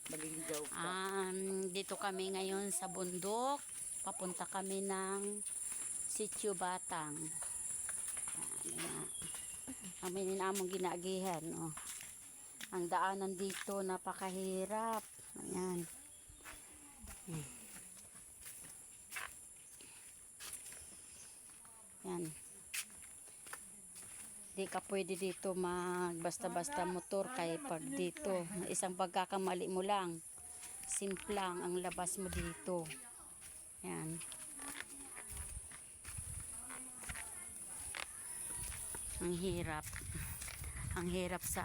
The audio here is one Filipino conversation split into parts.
Maliligaw ka. Dito kami ngayon sa bundok. Papunta kami ng Sitio Batang. Amin among ginagihan. Oh. Ang daanan dito napakahirap. Ayan. Ayan. Di ka pwede dito basta-basta motor kay pag dito isang pagkakamali mo lang simplang ang labas mo dito. Yan. Ang hirap sa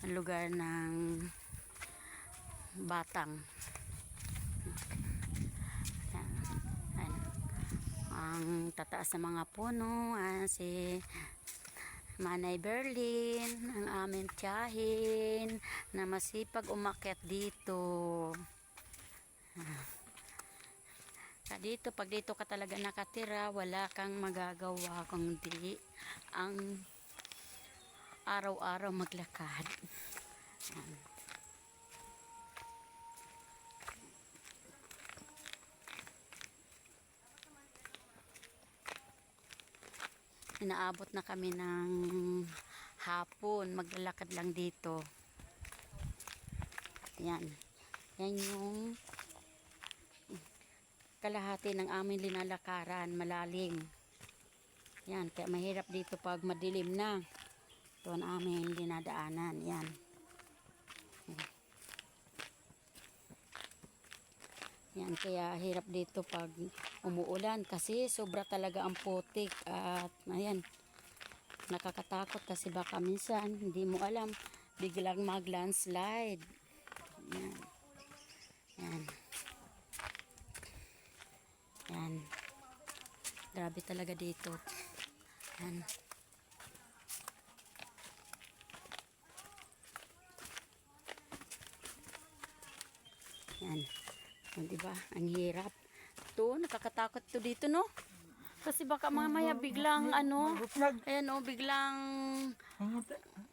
lugar ng Batang. Yan. Yan. Ang tataas ng mga puno, si Manay Berlin, ang aming tiyahin na masipag umakyat dito. Dito, pag dito ka talaga nakatira, wala kang magagawa kundi ang araw-araw maglakad. Yan. Inaabot na kami ng hapon, maglalakad lang dito. Yan. Yan yung kalahati ng aming linalakaran, malalim. Yan, kaya mahirap dito pag madilim na. Ito ang aming dinadaanan. Yan. Yan, kaya hirap dito pag umuulan kasi sobra talaga ang putik at ayan, nakakatakot kasi baka minsan hindi mo alam biglang mag-landslide. Yan. Yan. Yan. Grabe talaga dito. Yan. Yan. Yan, diba? Ang hirap. Ito, nakakatakot to dito, no? Kasi baka mamaya biglang, ayan o, biglang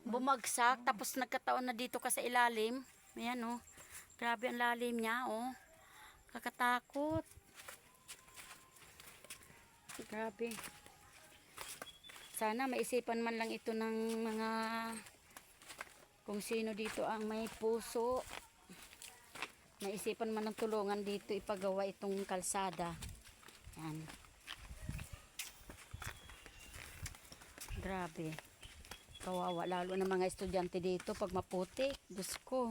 bumagsak, tapos nagkataon na dito ka sa ilalim. Ayan o. Grabe ang lalim niya, o. Kakatakot. Grabe. Sana maisipan man lang ito ng mga kung sino dito ang may puso. Naisipan man ng tulungan dito ipagawa itong kalsada. Yan. Grabe. Kawawa lalo ng mga estudyante dito pag maputik. Diyos ko.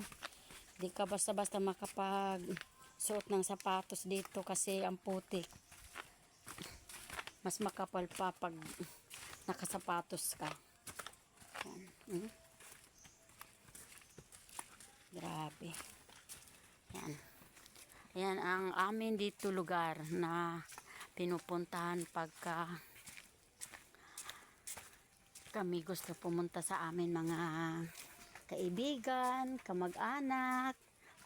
Di ka basta-basta makapag suot ng sapatos dito kasi ang putik. Mas makapal pa pag nakasapatos ka. Yan. Grabe. Yan. Yan ang amin dito lugar na pinupuntahan pagka kami gusto pumunta sa amin mga kaibigan, kamag-anak,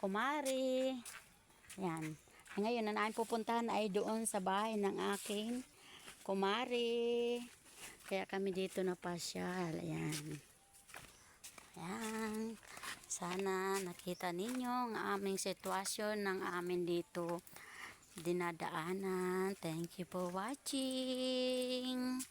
kumari. Yan. Ngayon na namin pupuntahan ay doon sa bahay ng aking kumari. Kaya kami dito na pasyal. Ayan. Ayan. Sana nakita ninyo ang aming sitwasyon ng amin dito dinadaanan. Thank you for watching.